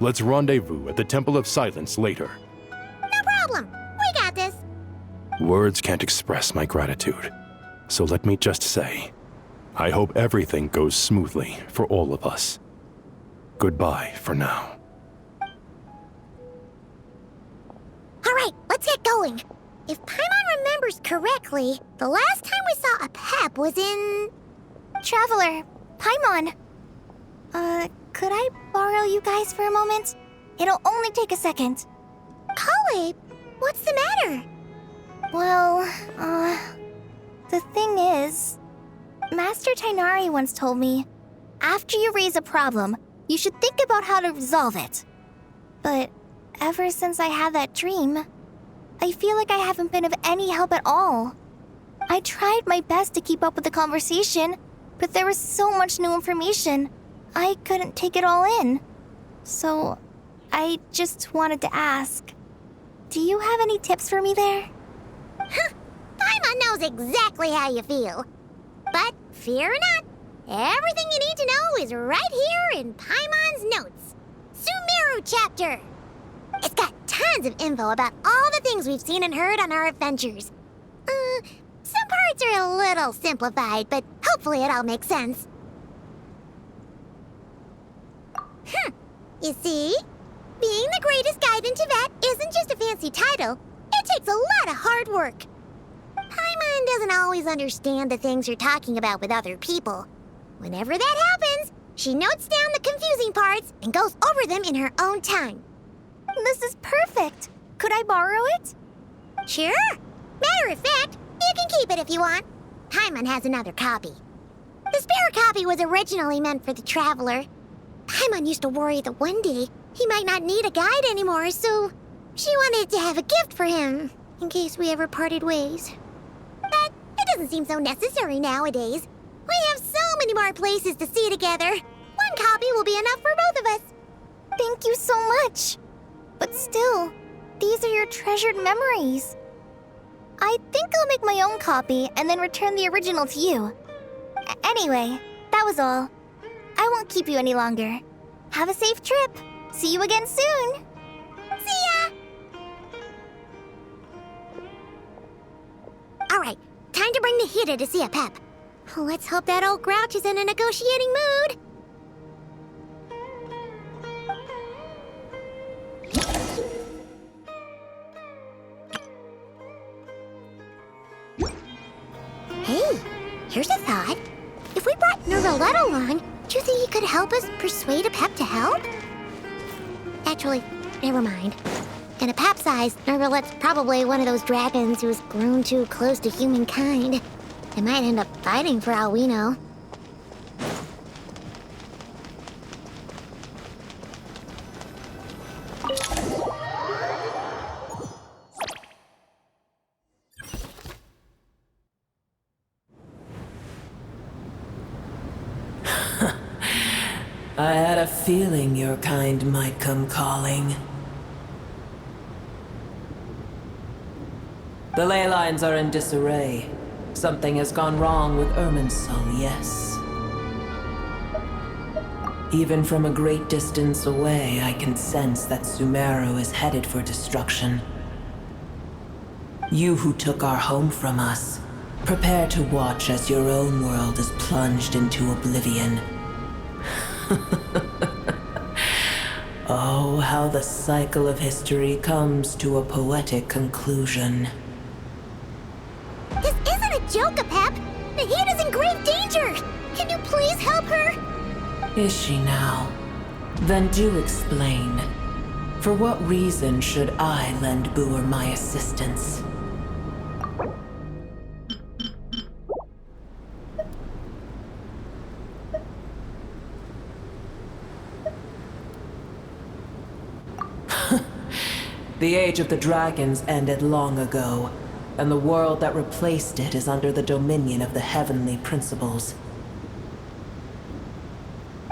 Let's rendezvous at the Temple of Silence later. No problem. We got this. Words can't express my gratitude, so let me just say, I hope everything goes smoothly for all of us. Goodbye for now. All right, let's get going. If Paimon remembers correctly, the last time we saw Apep was in... Traveler, Paimon. Could I borrow you guys for a moment? It'll only take a second. Kale, what's the matter? Well, the thing is, Master Tighnari once told me, after you raise a problem, you should think about how to resolve it. But ever since I had that dream, I feel like I haven't been of any help at all. I tried my best to keep up with the conversation, but there was so much new information, I couldn't take it all in. So, I just wanted to ask, do you have any tips for me there? Paimon knows exactly how you feel. But fear not, everything you need to know is right here in Paimon's notes. Sumeru chapter. It's got tons of info about all the things we've seen and heard on our adventures. Some parts are a little simplified, but hopefully it all makes sense. You see? Being the greatest guide in Tibet isn't just a fancy title. It takes a lot of hard work. Paimon doesn't always understand the things you're talking about with other people. Whenever that happens, she notes down the confusing parts and goes over them in her own time. This is perfect. Could I borrow it? Sure. Matter of fact, you can keep it if you want. Paimon has another copy. The spare copy was originally meant for the Traveler. Paimon used to worry that one day he might not need a guide anymore, so she wanted to have a gift for him, in case we ever parted ways. But it doesn't seem so necessary nowadays. We have so many more places to see together. One copy will be enough for both of us. Thank you so much. But still, these are your treasured memories. I think I'll make my own copy and then return the original to you. Anyway, that was all. I won't keep you any longer. Have a safe trip. See you again soon. See ya! Alright, time to bring the Hida to see a Pep. Let's hope that old grouch is in a negotiating mood. Hey, here's a thought. If we brought Nervalette along, do you think he could help us persuade a Pep to help? Actually, never mind. In a Pep's eyes, Nervalette's probably one of those dragons who's grown too close to humankind. They might end up fighting for all we know. I had a feeling your kind might come calling. The ley lines are in disarray. Something has gone wrong with Irminsul, yes. Even from a great distance away, I can sense that Sumeru is headed for destruction. You who took our home from us, prepare to watch as your own world is plunged into oblivion. Oh, how the cycle of history comes to a poetic conclusion. This isn't a joke, Pep! Nahida's in grave danger! Can you please help her? Is she now? Then do explain. For what reason should I lend Boer my assistance? The age of the dragons ended long ago, and the world that replaced it is under the dominion of the heavenly principles.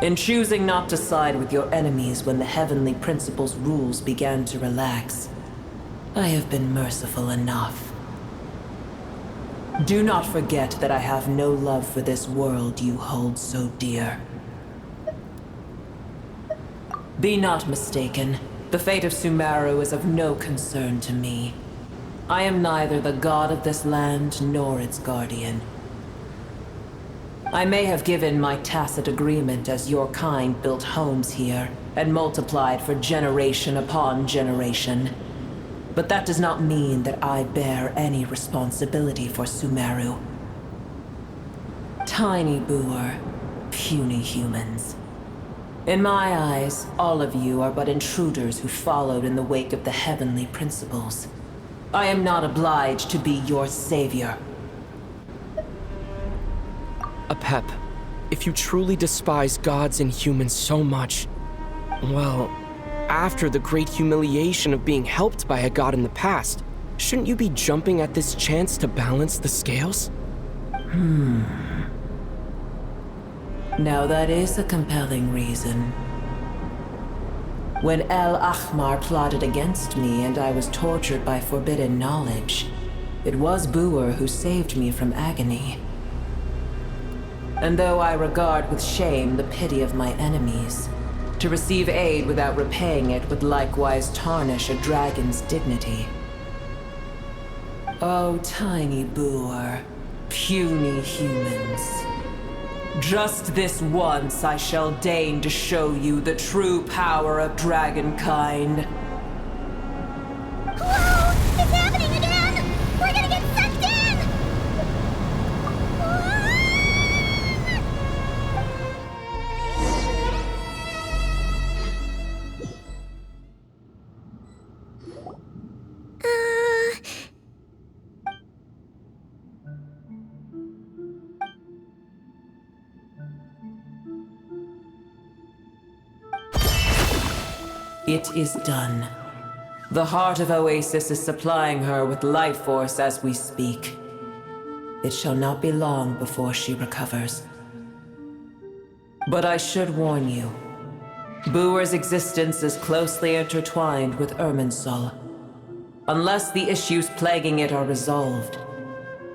In choosing not to side with your enemies when the heavenly principles' rules began to relax, I have been merciful enough. Do not forget that I have no love for this world you hold so dear. Be not mistaken. The fate of Sumeru is of no concern to me. I am neither the god of this land nor its guardian. I may have given my tacit agreement as your kind built homes here and multiplied for generation upon generation. But that does not mean that I bear any responsibility for Sumeru. Tiny Boer, puny humans. In my eyes, all of you are but intruders who followed in the wake of the heavenly principles. I am not obliged to be your savior. Apep, if you truly despise gods and humans so much, well, after the great humiliation of being helped by a god in the past, shouldn't you be jumping at this chance to balance the scales? Now that is a compelling reason. When El Ahmar plotted against me and I was tortured by forbidden knowledge, it was Boer who saved me from agony. And though I regard with shame the pity of my enemies, to receive aid without repaying it would likewise tarnish a dragon's dignity. Oh, tiny Boer, puny humans. Just this once I shall deign to show you the true power of dragonkind. Whoa! It's happening again! We're gonna get sucked in! It is done. The heart of Oasis is supplying her with life force as we speak. It shall not be long before she recovers. But I should warn you, Buer's existence is closely intertwined with Irminsul. Unless the issues plaguing it are resolved,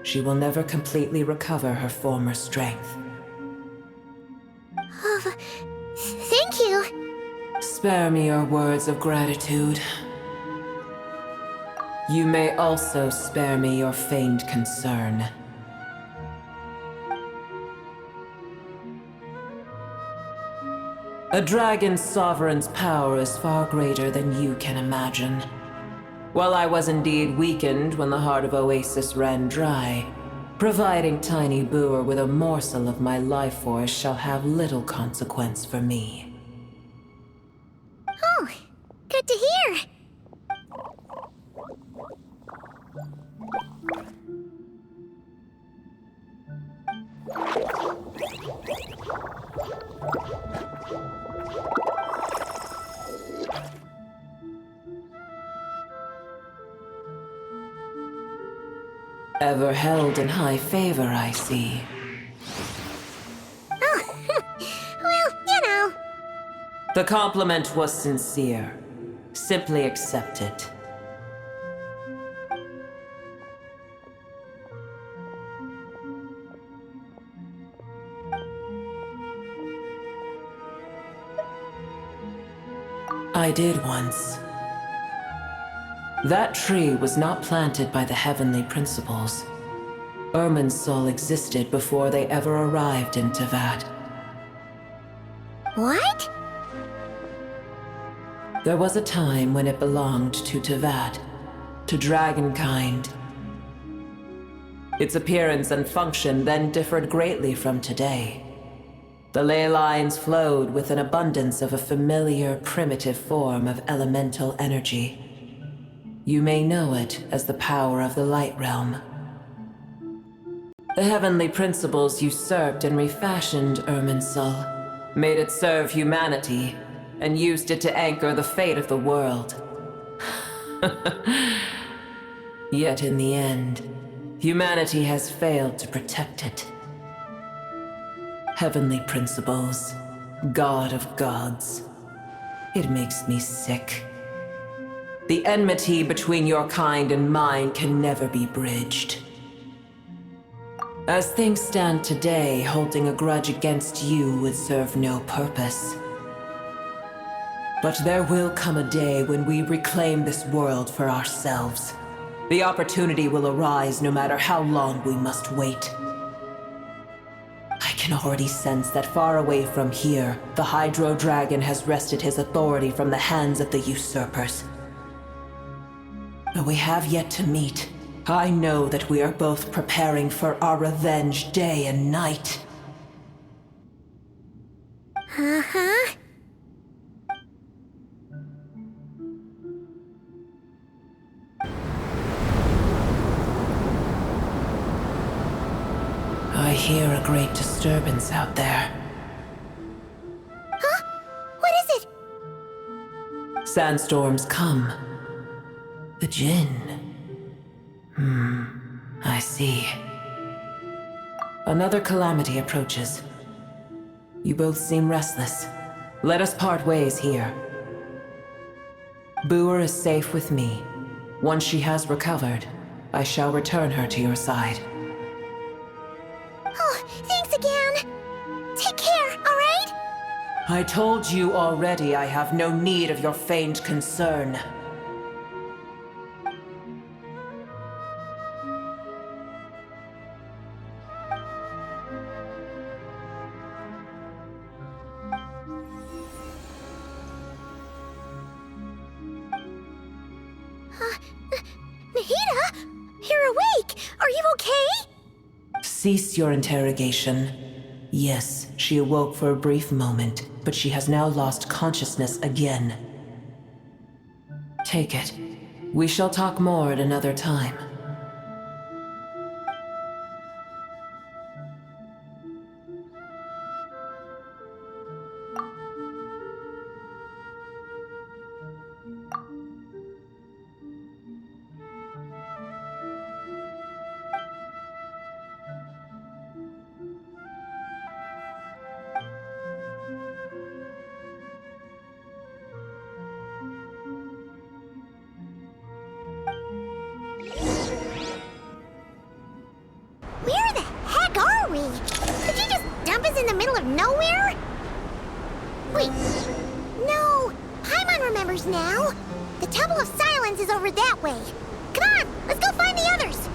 she will never completely recover her former strength. Oh, thank you. Spare me your words of gratitude. You may also spare me your feigned concern. A dragon sovereign's power is far greater than you can imagine. While I was indeed weakened when the heart of Oasis ran dry, providing tiny Buer with a morsel of my life force shall have little consequence for me. Oh, good to hear. Ever held in high favor, I see. Oh, well, you know. The compliment was sincere. Simply accept it. I did once. That tree was not planted by the heavenly principles. Irminsul existed before they ever arrived in Tevat. What? There was a time when it belonged to Tevat, to dragonkind. Its appearance and function then differed greatly from today. The ley lines flowed with an abundance of a familiar, primitive form of elemental energy. You may know it as the power of the Light Realm. The heavenly principles usurped and refashioned Irminsul, made it serve humanity, and used it to anchor the fate of the world. Yet in the end, humanity has failed to protect it. Heavenly principles, God of gods. It makes me sick. The enmity between your kind and mine can never be bridged. As things stand today, holding a grudge against you would serve no purpose. But there will come a day when we reclaim this world for ourselves. The opportunity will arise no matter how long we must wait. I can already sense that far away from here, the Hydro Dragon has wrested his authority from the hands of the usurpers. Though we have yet to meet, I know that we are both preparing for our revenge day and night. Uh-huh. I hear a great disturbance out there. Huh? What is it? Sandstorms come. The Jinn. I see. Another calamity approaches. You both seem restless. Let us part ways here. Buer is safe with me. Once she has recovered, I shall return her to your side. Oh, thanks again. Take care, all right? I told you already I have no need of your feigned concern. Nahida? You're awake! Are you okay? Cease your interrogation. Yes, she awoke for a brief moment, but she has now lost consciousness again. Take it. We shall talk more at another time. nowhere? Wait. No. Paimon remembers now. The Temple of Silence is over that way. Come on, let's go find the others.